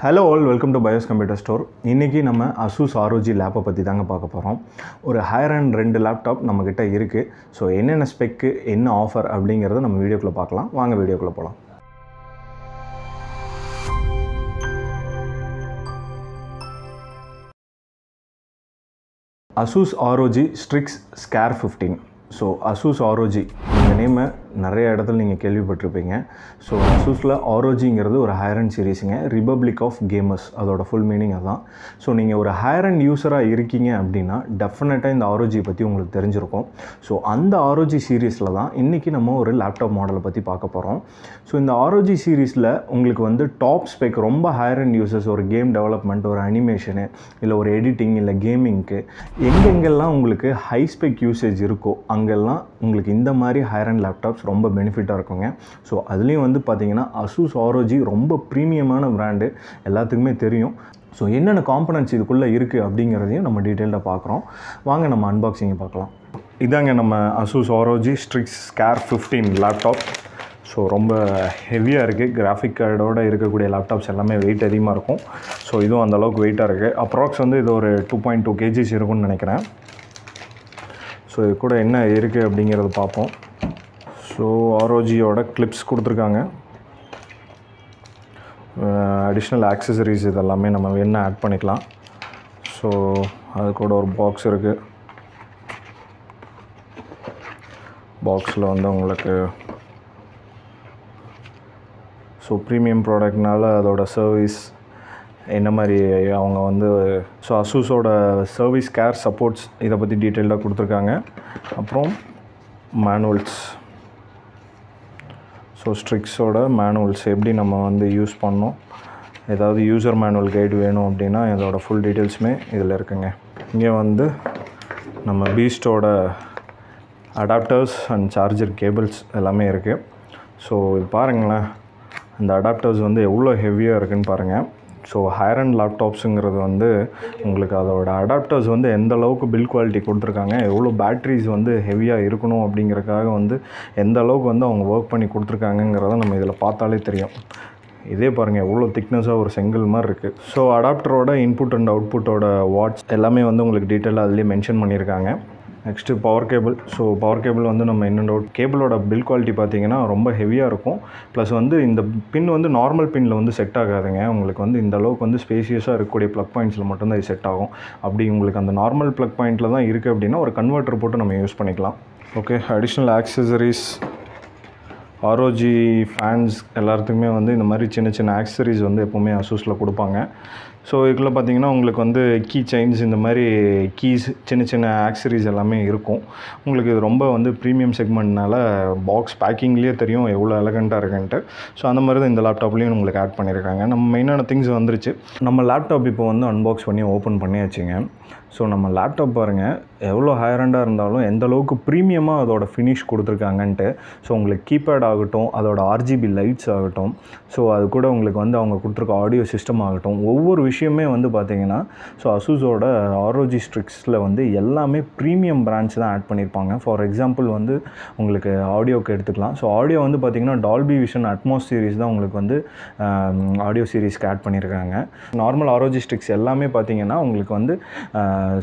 Hello all, welcome to Bios computer store. இன்றைக்கி நம்ம Asus ROG லேப்பை பற்றி தாங்க பார்க்க போகிறோம். ஒரு ஹையர் அண்ட் 2 லேப்டாப் நம்மக்கிட்ட இருக்குது. ஸோ என்னென்ன ஸ்பெக்கு, என்ன ஆஃபர் அப்படிங்கிறத நம்ம வீடியோக்குள்ளே பார்க்கலாம். வாங்க வீடியோக்குள்ளே போகலாம். Asus ROG Strix Scar 15. So Asus ROG இந்த நேமை நிறைய இடத்துல நீங்கள் கேள்விப்பட்டிருப்பீங்க. ஸோ அசூஸில் ROGங்கிறது ஒரு ஹையர் அண்ட் சீரீஸுங்க, ரிபப்ளிக் ஆஃப் கேமர்ஸ், அதோட ஃபுல் மீனிங் அதுதான். ஸோ நீங்கள் ஒரு ஹையர் அண்ட் யூஸராக இருக்கீங்க அப்படின்னா டெஃபினட்டாக இந்த ROG பற்றி உங்களுக்கு தெரிஞ்சிருக்கும். ஸோ அந்த ROG சீரீஸில் தான் இன்றைக்கி நம்ம ஒரு லேப்டாப் மாடலை பற்றி பார்க்க போகிறோம். ஸோ இந்த ROG சீரீஸில் உங்களுக்கு வந்து டாப் ஸ்பெக், ரொம்ப ஹையர் அண்ட் யூசர்ஸ், ஒரு கேம் டெவலப்மெண்ட், ஒரு அனிமேஷனு, இல்லை ஒரு எடிட்டிங், இல்லை கேமிங்க்கு எங்கெங்கெல்லாம் உங்களுக்கு ஹை ஸ்பெக் யூசேஜ் இருக்கோ அங்கெல்லாம் உங்களுக்கு இந்த மாதிரி ஹையர் அண்ட் லேப்டாப்ஸ் ரொம்ப பெனிஃபிட்டாக இருக்குங்க. ஸோ அதுலேயும் வந்து பார்த்திங்கன்னா அசூஸ் ROG ரொம்ப ப்ரீமியமான பிராண்டு, எல்லாத்துக்குமே தெரியும். ஸோ என்னென்ன காம்பனன்ட்ஸ் இதுக்குள்ளே இருக்குது அப்படிங்கிறதையும் நம்ம டீட்டெயிலாக பார்க்குறோம். வாங்க நம்ம அன்பாக்சிங்கை பார்க்கலாம். இதாங்க நம்ம Asus ROG Strix Scar 15 laptop. So ரொம்ப ஹெவியாக இருக்குது. கிராஃபிக் கார்டோடு இருக்கக்கூடிய லேப்டாப்ஸ் எல்லாமே வெயிட் அதிகமாக இருக்கும். ஸோ இதுவும் அந்தளவுக்கு வெயிட்டாக இருக்குது. அப்ராக்ஸ் வந்து இது ஒரு 2.2 kgs இருக்கும்னு நினைக்கிறேன். ஸோ இது கூட என்ன இருக்குது அப்படிங்கிறத பார்ப்போம். ஸோ ROGயோட கிளிப்ஸ் கொடுத்துருக்காங்க. அடிஷ்னல் ஆக்சசரிஸ் இதெல்லாமே நம்ம வேணால் ஆட் பண்ணிக்கலாம். ஸோ அது கூட ஒரு பாக்ஸ் இருக்குது. பாக்ஸில் வந்து உங்களுக்கு ஸோ ப்ரீமியம் ப்ராடக்ட்னால அதோட சர்வீஸ் என்ன மாதிரி அவங்க வந்து ஸோ அசூஸோட சர்வீஸ் கேர் சப்போர்ட்ஸ் இதை பற்றி டீட்டெயிலாக கொடுத்துருக்காங்க. அப்புறம் மேனுவல்ஸ், ஸோ ஸ்ட்ரிக்ஸோட மேனுவல்ஸ் எப்படி நம்ம வந்து யூஸ் பண்ணோம், ஏதாவது யூசர் மேனுவல் கைடு வேணும் அப்படின்னா இதோட ஃபுல் டீட்டெயில்ஸுமே இதில் இருக்குங்க. இங்கே வந்து நம்ம பீஸ்டோட அடாப்டர்ஸ் அண்ட் சார்ஜர் கேபிள்ஸ் எல்லாமே இருக்குது. ஸோ இது பாருங்களேன், இந்த அடாப்டர்ஸ் வந்து எவ்வளோ ஹெவியாக இருக்குதுன்னு பாருங்கள். ஸோ ஹையர் அண்ட் லேப்டாப்ஸுங்கிறது வந்து உங்களுக்கு அதோட அடாப்டர்ஸ் வந்து எந்த அளவுக்கு பில்ட் குவாலிட்டி கொடுத்துருக்காங்க, எவ்வளோ பேட்ரிஸ் வந்து ஹெவியாக இருக்கணும் அப்படிங்கிறதுக்காக வந்து எந்த அளவுக்கு வந்து அவங்க ஒர்க் பண்ணி கொடுத்துருக்காங்கங்கிறத நம்ம இதில் பார்த்தாலே தெரியும். இதே பாருங்கள் எவ்வளோ திக்னஸாக ஒரு செங்கல் மாதிரி இருக்குது. ஸோ அடாப்டரோட இன்புட் அண்ட் அவுட்புட்டோட வாட்ஸ் எல்லாமே வந்து உங்களுக்கு டீட்டெயிலாக அதிலே மென்ஷன் பண்ணியிருக்காங்க. Next power cable. So power cable வந்து நம்ம இன்னொரு கேபிளோட பில்ட் குவாலிட்டி பார்த்திங்கன்னா ரொம்ப ஹெவியாக இருக்கும். ப்ளஸ் வந்து இந்த பின் வந்து நார்மல் பின்னில் வந்து செட் ஆகாதுங்க. உங்களுக்கு வந்து இந்த அளவுக்கு வந்து ஸ்பேசியஸாக இருக்கக்கூடிய ப்ளக் பாயிண்ட்ஸில் மட்டும்தான் இது செட் ஆகும். அப்படி உங்களுக்கு அந்த நார்மல் ப்ளக் பாயிண்ட்டில் தான் இருக்குது அப்படின்னா ஒரு கன்வெர்ட்டர் போட்டு நம்ம யூஸ் பண்ணிக்கலாம். Okay, additional accessories. ROG fans எல்லாத்துக்குமே வந்து இந்த மாதிரி சின்ன சின்ன ஆக்சசரிஸ் வந்து எப்போவுமே அசூஸில் கொடுப்பாங்க. ஸோ இதுக்குள்ளே பார்த்திங்கன்னா உங்களுக்கு வந்து கீ செயின்ஸ், இந்த மாதிரி கீஸ், சின்ன சின்ன ஆக்சசரிஸ் எல்லாமே இருக்கும். உங்களுக்கு இது ரொம்ப வந்து ப்ரீமியம் செக்மெண்ட்னால பாக்ஸ் பேக்கிங்லேயே தெரியும் எவ்வளோ எலகண்ட்டாக இருக்குன்ட்டு. ஸோ அந்த மாதிரி தான் இந்த லேப்டாப்லேயும் உங்களுக்கு ஆட் பண்ணியிருக்காங்க. நம்ம மெயினான திங்ஸ் வந்துருச்சு. நம்ம லேப்டாப் இப்போ வந்து அன்பாக்ஸ் பண்ணி ஓப்பன் பண்ணியாச்சுங்க. ஸோ நம்ம லேப்டாப் பாருங்கள் எவ்வளோ ஹையரண்டாக இருந்தாலும் எந்த அளவுக்கு ப்ரீமியமாக அதோட ஃபினிஷ் கொடுத்துருக்காங்கன்ட்டு. ஸோ உங்களுக்கு கீபேட் ஆகட்டும், அதோட RGB லைட்ஸ் ஆகட்டும், ஸோ அது கூட உங்களுக்கு வந்து அவங்க கொடுத்துருக்க ஆடியோ சிஸ்டம் ஆகட்டும், ஒவ்வொரு விஷயமே வந்து பார்த்திங்கன்னா ஸோ அசூஸோட ROG Strixல் வந்து எல்லாமே ப்ரீமியம் பிராண்ட்ஸ் தான் ஆட் பண்ணியிருப்பாங்க. ஃபார் எக்ஸாம்பிள் வந்து உங்களுக்கு ஆடியோக்கு எடுத்துக்கலாம். ஸோ ஆடியோ வந்து பார்த்திங்கன்னா டால்பி விஷன் அட்மாஸ் சீரிஸ் தான் உங்களுக்கு வந்து ஆடியோ சீரிஸ்க்கு ஆட் பண்ணியிருக்காங்க. நார்மல் ROG Strix எல்லாமே பார்த்திங்கன்னா உங்களுக்கு வந்து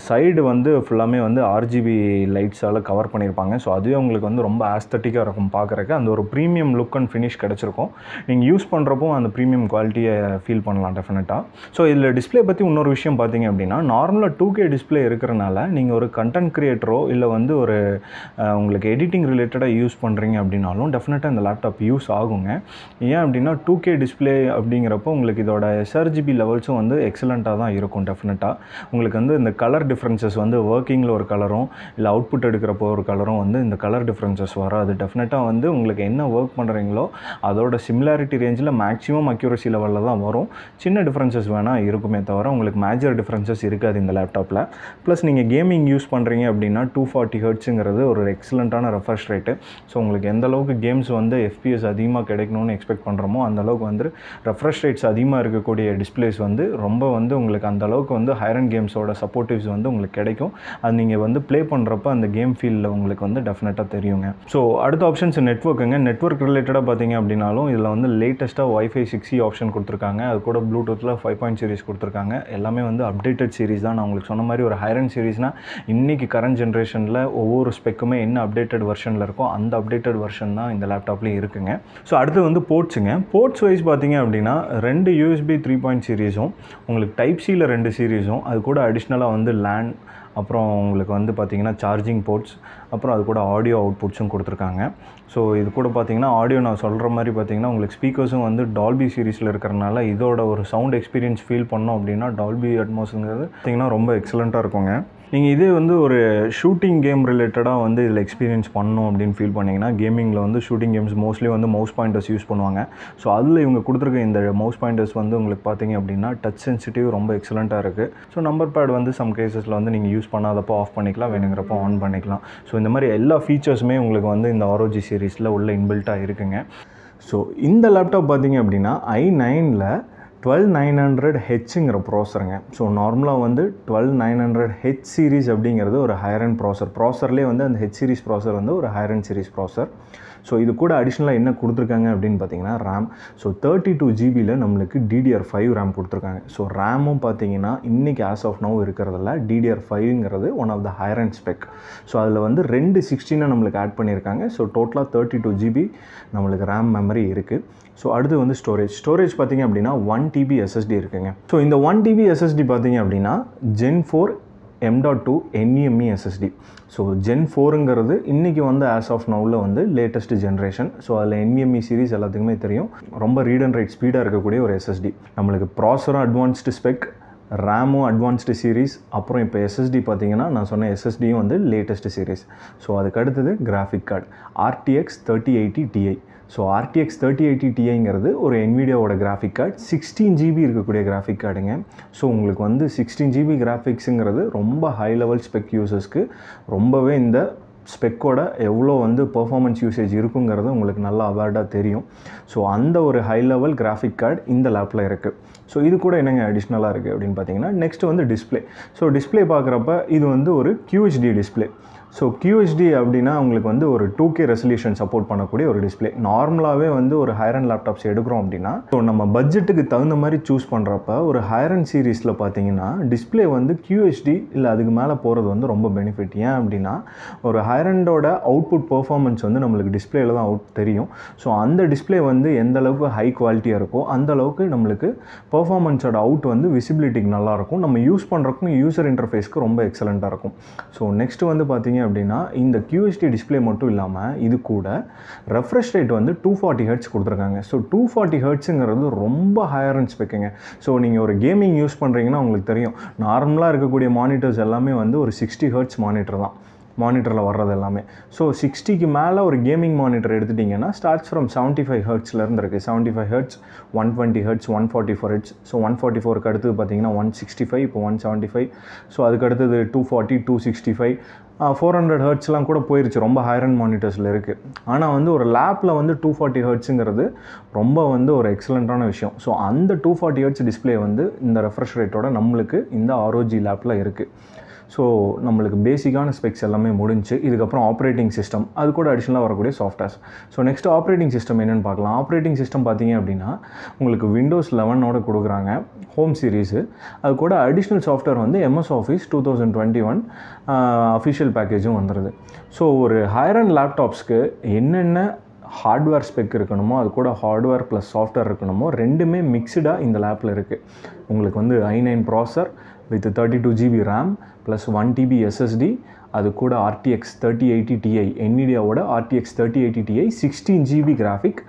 சைடு வந்து ஃபுல்லாமே வந்து RGB லைட்ஸால் கவர் பண்ணியிருப்பாங்க. ஸோ அதுவே உங்களுக்கு வந்து ரொம்ப ஆஸ்தட்டிக்காக இருக்கும் பார்க்குறக்கு. அந்த ஒரு ப்ரீமியம் லுக் அண்ட் ஃபினிஷ் கிடச்சிருக்கும். நீங்கள் யூஸ் பண்ணுறப்போ அந்த ப்ரீமியம் குவாலிட்டியை ஃபீல் பண்ணலாம் டெஃபினட்டாக. ஸோ இதில் டிஸ்பிளே பற்றி இன்னொரு விஷயம் பார்த்தீங்க அப்படின்னா, நார்மலாக 2K டிஸ்பிளே இருக்கிறனால நீங்கள் ஒரு கண்டென்ட் க்ரியேட்டரோ இல்லை வந்து ஒரு உங்களுக்கு எடிட்டிங் ரிலேட்டடாக யூஸ் பண்ணுறீங்க அப்படின்னாலும் டெஃபினட்டாக இந்த லேப்டாப் யூஸ் ஆகுங்க. ஏன் அப்படின்னா 2K டிஸ்பிளே அப்படிங்கிறப்போ உங்களுக்கு இதோட sRGB லெவல்ஸும் வந்து எக்ஸலண்ட்டாக தான் இருக்கும். டெஃபினட்டாக உங்களுக்கு வந்து இந்த கலர் டிஃப்ரென்சஸ் வந்து ஒர்க்கிங்கில் ஒரு கலரும் இல்லை அவுட்புட் எடுக்கிறப்போ ஒரு கலரும் வந்து இந்த கலர் டிஃப்ரென்சஸ் வராது. டெஃபினட்டாக வந்து உங்களுக்கு என்ன ஒர்க் பண்ணுறீங்களோ அதோட சிமிலாரிட்டி ரேஞ்சில் மேக்ஸிமம் அக்யூரசி லெவலில் தான் வரும். சின்ன டிஃப்ரென்சஸ் வேணால் இருக்குமே தவிர உங்களுக்கு மேஜர் டிஃப்ரென்சஸ் இருக்காது இந்த லேப்டாப்பில். ப்ளஸ் நீங்கள் கேமிங் யூஸ் பண்ணுறீங்க அப்படின்னா 240 ஹெர்ட்ஸுங்கிறது ஒரு எக்ஸலண்ட்டான ரெஃப்ரெஷ் ரேட்டு. ஸோ உங்களுக்கு எந்த அளவுக்கு கேம்ஸ் வந்து FPS அதிகமாக கிடைக்கணும்னு எக்ஸ்பெக்ட் பண்ணுறோமோ அந்தளவுக்கு வந்து ரெஃப்ரெஷ் ரேட்ஸ் அதிகமாக இருக்கக்கூடிய டிஸ்பிளேஸ் வந்து ரொம்ப வந்து உங்களுக்கு அந்தளவுக்கு வந்து ஹையர் அண்ட் கேம்ஸோட சப்போர்ட்டிவ்ஸ் வந்து உங்களுக்கு கிடைக்கும். அது நீங்கள் வந்து ப்ளே பண்ணுறப்ப அந்த கேம் ஃபீல்டில் உங்களுக்கு வந்து டெஃபினட்டாக தெரியுங்க. ஸோ அடுத்த ஆப்ஷன்ஸ் நெட்வொர்க்குங்க. நெட்வொர்க் ரிலேட்டடாக பார்த்தீங்க அப்படின்னாலும் இதில் வந்து லேட்டஸ்ட்டாக Wi-Fi 6E ஆப்ஷன் கொடுத்துருக்காங்க. அது கூட ப்ளூடூத்தில் 5 சீரிஸ் கொடுத்துருக்காங்க. எல்லாமே வந்து அப்டேட்டட் சீரிஸ் தான். நான் உங்களுக்கு சொன்ன மாதிரி ஒரு ஹையர் அண்ட் சீரிஸ்னால் இன்றைக்கி கரண்ட் ஜென்ரேஷனில் ஒவ்வொரு ஸ்பெக்குமே என்ன அப்டேட்டட் வெர்ஷனில் இருக்கோ அந்த அப்டேட்டட் வெர்ஷன் தான் இந்த லேப்டாப்லேயும் இருக்குங்க. ஸோ அடுத்து வந்து போர்ட்ஸுங்க. போர்ட்ஸ் வைஸ் பார்த்தீங்க அப்படின்னா 2 USB 3 சீரிஸும் உங்களுக்கு டைப் சியில் 2 சீரிஸும் அது கூட அடிஷ்னலாக வந்து LAN அப்புறம் உங்களுக்கு வந்து பார்த்திங்கன்னா சார்ஜிங் போர்ட்ஸ் அப்புறம் அது கூட ஆடியோ அவுட்புட்ஸும் கொடுத்துருக்காங்க. ஸோ இது கூட பார்த்திங்கன்னா ஆடியோ நான் சொல்கிற மாதிரி பார்த்திங்கன்னா உங்களுக்கு ஸ்பீக்கர்ஸும் வந்து டால்பி சீரிஸில் இருக்கிறனால இதோட ஒரு சவுண்ட் எக்ஸ்பீரியன்ஸ் ஃபீல் பண்ணோம் அப்படின்னா டால்பி அட்மாஸ்ங்கிறது பார்த்திங்கன்னா ரொம்ப எக்ஸலண்ட்டாக இருக்குங்க. நீங்கள் இதே வந்து ஒரு ஷூட்டிங் கேம் ரிலேட்டடாக வந்து இதில் எக்ஸ்பீரியன்ஸ் பண்ணணும் அப்படின்னு ஃபீல் பண்ணிங்கன்னா கேமிங்கில் வந்து ஷூட்டிங் கேம்ஸ் மோஸ்ட்லி வந்து மவுஸ் பாயிண்டர்ஸ் யூஸ் பண்ணுவாங்க. ஸோ அதில் இவங்க கொடுத்துருக்க இந்த மவுஸ் பாயிண்டர்ஸ் வந்து உங்களுக்கு பார்த்தீங்க அப்படின்னா டச் சென்சிட்டிவ் ரொம்ப எக்ஸலண்ட்டாக இருக்குது. ஸோ நம்பர் பேட் வந்து சம் கேசஸில் வந்து நீங்கள் யூஸ் பண்ணாதப்போ ஆஃப் பண்ணிக்கலாம், வேணுங்கிறப்போ ஆன் பண்ணிக்கலாம். ஸோ இந்த மாதிரி எல்லா ஃபீச்சர்ஸுமே உங்களுக்கு வந்து இந்த ROG சீரிஸில் உள்ள இன்பில்ட்டாக இருக்குங்க. ஸோ இந்த லேப்டாப் பார்த்தீங்க அப்படின்னா i9ல் 12900Hங்கிற ப்ராசருங்க. ஸோ நார்மலாக வந்து 12900H சீரிஸ் அப்படிங்கிறது ஒரு ஹையர் அண்ட் ப்ராசர்லேயே வந்து அந்த H சீரிஸ் ப்ராசர் வந்து ஒரு ஹையர் அண்ட் சீரிஸ் ப்ராசர். ஸோ இது கூட அடிஷ்னலாக என்ன கொடுத்துருக்காங்க அப்படின்னு பார்த்தீங்கன்னா ரேம். ஸோ 32 GBயில் நம்மளுக்கு DDR5 ரேம் கொடுத்துருக்காங்க. ஸோ ரேமும் பார்த்தீங்கன்னா இன்றைக்கி ஆஸ் ஆஃப் நவ் இருக்கிறதில்ல DDR5ங்கிறது one of the higher end spec. So அதில் வந்து 216 நம்மளுக்கு ஆட் பண்ணியிருக்காங்க. ஸோ டோட்டலாக 32 GB நம்மளுக்கு ரேம் மெமரி இருக்குது. ஸோ அடுத்து வந்து ஸ்டோரேஜ் பார்த்திங்க அப்படின்னா 1 TB SSD இருக்குங்க. ஸோ இந்த 1 TB SSD பார்த்திங்க அப்படின்னா Gen 4 M.2 NVMe SSD. So Gen 4ங்கிறது இன்றைக்கி வந்து ஆஸ் ஆஃப் நவுவில் வந்து லேட்டஸ்ட் ஜென்ரேஷன். ஸோ அதில் NVMe சீரிஸ் எல்லாத்துக்குமே தெரியும் ரொம்ப ரீட் அண்ட் ரைட் ஸ்பீடாக இருக்கக்கூடிய ஒரு SSD. நம்மளுக்கு ப்ராசரும் அட்வான்ஸ்டு ஸ்பெக், ரேமும் அட்வான்ஸ்டு சீரிஸ், அப்புறம் இப்போ SSD பார்த்தீங்கன்னா நான் சொன்ன SSDயும் வந்து லேட்டஸ்ட் சீரிஸ். ஸோ அதுக்கு அடுத்தது graphic card RTX 3080 Ti. So RTX 3080 Tiங்கிறது ஒரு NVIDIAவோட கிராஃபிக் கார்டு 16 GB இருக்கக்கூடிய கிராஃபிக் கார்டுங்க. ஸோ உங்களுக்கு வந்து 16 GB கிராஃபிக்ஸுங்கிறது ரொம்ப ஹை லெவல் ஸ்பெக் யூசர்ஸ்க்கு ரொம்பவே இந்த ஸ்பெக்கோட எவ்வளோ வந்து பெர்ஃபார்மன்ஸ் யூசேஜ் இருக்குங்கிறது உங்களுக்கு நல்லா அவேர்டாக தெரியும். ஸோ அந்த ஒரு ஹை லெவல் கிராஃபிக் கார்டு இந்த லேப்பில் இருக்குது. ஸோ இது கூட என்னங்க அடிஷ்னலாக இருக்குது அப்படின்னு பார்த்தீங்கன்னா நெக்ஸ்ட் வந்து டிஸ்பிளே. ஸோ டிஸ்பிளே பார்க்குறப்ப இது வந்து ஒரு QHD டிஸ்பிளே. ஸோ QHD அப்படின்னா உங்களுக்கு வந்து ஒரு 2K ரெசல்யூஷன் சப்போர்ட் பண்ணக்கூடிய ஒரு டிஸ்பிளே. நார்மலாகவே வந்து ஒரு ஹையர் அண்ட் லேப்டாப்ஸ் எடுக்கிறோம் அப்படின்னா ஸோ நம்ம பட்ஜெட்டுக்கு தகுந்த மாதிரி சூஸ் பண்ணுறப்ப ஒரு ஹையர் அண்ட் சீரீஸில் பார்த்தீங்கன்னா டிஸ்பிளே வந்து QHD இல்லை அதுக்கு மேலே போகிறது வந்து ரொம்ப பெனிஃபிட். ஏன் அப்படின்னா ஒரு ஹையர் அண்டோட அவுட்புட் பெர்ஃபார்மன்ஸ் வந்து நம்மளுக்கு டிஸ்பிளேல தான் அவுட் தெரியும். ஸோ அந்த டிஸ்பிளே வந்து எந்த அளவுக்கு ஹை குவாலிட்டியாக இருக்கோ அந்த அளவுக்கு நம்மளுக்கு பெர்ஃபார்மன்ஸோட அவுட் வந்து விசிபிலிட்டிக்கு நல்லாயிருக்கும். நம்ம யூஸ் பண்ணுறக்கும் யூசர் இன்டர்ஃபேஸ்க்கு ரொம்ப எக்ஸலண்ட்டாக இருக்கும். ஸோ நெக்ஸ்ட் வந்து பார்த்தீங்க அப்படின்னா இந்த QHD டிஸ்பிளே மட்டும் இல்லாமல் இது கூட ரெஃப்ரெஷ் ரேட் வந்து 240 Hz கொடுத்துருக்காங்க. ஸோ 240 Hzங்கிறது ரொம்ப ஹையர் அண்ட் ஸ்பெக்குங்க. ஸோ நீங்கள் ஒரு கேமிங் யூஸ் பண்ணுறீங்கன்னா உங்களுக்கு தெரியும் நார்மலாக இருக்கக்கூடிய மானிட்டர்ஸ் எல்லாமே வந்து ஒரு 60 Hz மானிட்டர் தான் மானிட்டரில் வர்றது எல்லாமே. ஸோ 60க்கு மேலே ஒரு கேமிங் மானிட்டர் எடுத்துட்டிங்கன்னா ஸ்டார்ட்ஸ் ஃப்ரம் 75 Hzலேருந்து இருக்குது. 75 Hz, 120 Hz, 144 Hz. ஸோ 144க்கு அடுத்தது பார்த்தீங்கன்னா 165, இப்போ 175. ஸோ அதுக்கு அடுத்தது 240, 265, 400 Hzலாம் கூட போயிருச்சு. ரொம்ப ஹையர் அண்ட் மானிட்டர்ஸில் இருக்குது. ஆனால் வந்து ஒரு லேப்பில் வந்து 240 Hzங்கிறது ரொம்ப வந்து ஒரு எக்ஸலண்ட்டான விஷயம். ஸோ அந்த 240 Hz டிஸ்பிளே வந்து இந்த ரெஃப்ரெஷ் ரேட்டோட நம்மளுக்கு இந்த ROG லேப்பில் இருக்குது. ஸோ நம்மளுக்கு பேசிக்கான ஸ்பெக்ஸ் எல்லாமே முடிஞ்சு. இதுக்கப்புறம் ஆப்ரேட்டிங் சிஸ்டம் அது கூட அடிஷ்னலாக வரக்கூடிய softwares. So next operating system என்னென்னு பார்க்கலாம். ஆப்ரேட்டிங் சிஸ்டம் பார்த்தீங்க அப்படின்னா உங்களுக்கு Windows 11ஓட கொடுக்குறாங்க ஹோம் சீரீஸு. அது கூட அடிஷ்னல் சாஃப்ட்வேர் வந்து MS Office 2021 அஃபிஷியல் பேக்கேஜும் வந்துடுது. ஸோ ஒரு ஹையர் அண்ட் லேப்டாப்ஸ்க்கு என்னென்ன ஹார்ட்வேர் ஸ்பெக் இருக்கணுமோ அது கூட ஹார்ட்வேர் ப்ளஸ் சாஃப்ட்வேர் இருக்கணுமோ ரெண்டுமே மிக்சடாக இந்த லேப்பில் இருக்குது. உங்களுக்கு வந்து i9 ப்ராசர் with 32 GB RAM plus 1 TB SSD, அது கூட RTX 3080 Ti NVIDIAவோட RTX 3080 Ti 16 GB graphic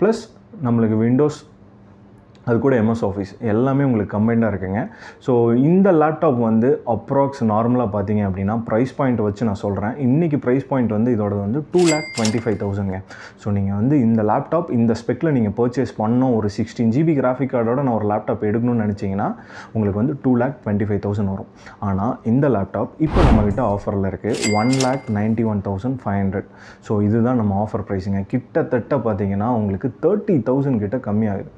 plus நம்மளுக்கு Windows அது கூட MS Office எல்லாமே உங்களுக்கு கம்பைண்டாக இருக்குங்க. ஸோ இந்த லேப்டாப் வந்து அப்ராக்ஸ் நார்மலாக பார்த்தீங்க அப்படின்னா ப்ரைஸ் பாயிண்ட் வச்சு நான் சொல்கிறேன். இன்றைக்கி ப்ரைஸ் பாயிண்ட் வந்து இதோட வந்து 2,25,000ங்க. ஸோ நீங்கள் வந்து இந்த லேப்டாப் இந்த ஸ்பெக்கில் நீங்கள் பர்ச்சேஸ் பண்ணோம், ஒரு 16 GB கிராஃபிக் கார்டோட நான் ஒரு லேப்டாப் எடுக்கணும்னு நினச்சிங்கன்னா உங்களுக்கு வந்து 2,25,000 வரும். ஆனால் இந்த லேப்டாப் இப்போ நம்மக்கிட்ட ஆஃபரில் இருக்குது 1,91,500. ஸோ இதுதான் நம்ம ஆஃபர் ப்ரைஸுங்க. கிட்டத்தட்ட பார்த்தீங்கன்னா உங்களுக்கு 30,000 கிட்ட கம்மியாகுது.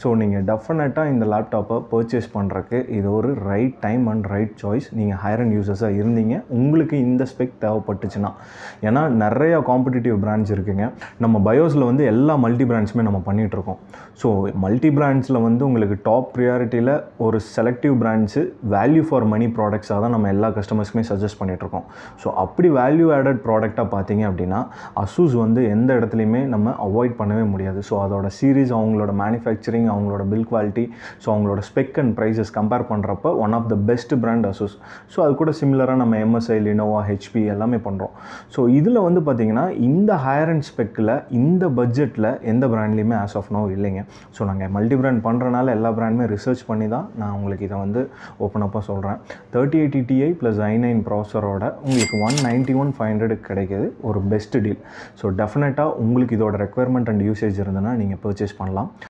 ஸோ நீங்கள் டெஃபினட்டாக இந்த லேப்டாப்பை பர்ச்சேஸ் பண்ணுறக்கு இது ஒரு right time and right choice. நீங்கள் ஹையர் அண்ட் யூசர்ஸாக இருந்தீங்க, உங்களுக்கு இந்த ஸ்பெக் தேவைப்பட்டுச்சுன்னா. ஏன்னா நிறையா காம்படிட்டிவ் பிராண்ட்ஸ் இருக்குங்க. நம்ம பயோஸில் வந்து எல்லா மல்டி பிராண்ட்ஸுமே நம்ம பண்ணிகிட்ருக்கோம். ஸோ மல்டி பிராண்ட்ஸில் வந்து உங்களுக்கு டாப் ப்ரியாரிட்டியில் ஒரு selective brands value for money ப்ராடக்ட்ஸாக தான் நம்ம எல்லா கஸ்டமர்ஸ்க்குமே சஜஸ்ட் பண்ணிகிட்ருக்கோம். ஸோ அப்படி வேல்யூ ஆடட் ப்ராடக்டாக பார்த்தீங்க அப்படின்னா அசூஸ் வந்து எந்த இடத்துலையுமே நம்ம அவாய்ட் பண்ணவே முடியாது. ஸோ அதோட சீரீஸ், அவங்களோட மேனுஃபேக்சரிங், அவங்களோட பில் குவாலிட்டி, ஸோ அவங்களோட ஸ்பெக் அண்ட் ப்ரைஸஸ் கம்பேர் பண்ணுறப்ப one of the best brand Asus. So அது கூட சிமிலராக நம்ம MSI, Lenovo, HP எல்லாமே பண்ணுறோம். ஸோ இதில் வந்து பார்த்திங்கன்னா இந்த ஹையர் அண்ட் ஸ்பெக்கில் இந்த பட்ஜெட்டில் எந்த பிராண்ட்லேயுமே ஆஸ் ஆஃப் நோ இல்லைங்க. ஸோ நாங்கள் மல்டி பிராண்ட் பண்ணுறனால எல்லா பிராண்டுமே ரிசர்ச் பண்ணி தான் நான் உங்களுக்கு இதை வந்து ஓப்பன் அப்பாக சொல்கிறேன். 3080 Ti + i9 ப்ராசரோட உங்களுக்கு 191,500 கிடைக்கிது, ஒரு பெஸ்ட் டீல். ஸோ டெஃபினட்டாக உங்களுக்கு இதோட ரெக்குயர்மெண்ட் அண்ட் யூசேஜ் இருந்ததுன்னா நீங்கள் பர்ச்சேஸ் பண்ணலாம்.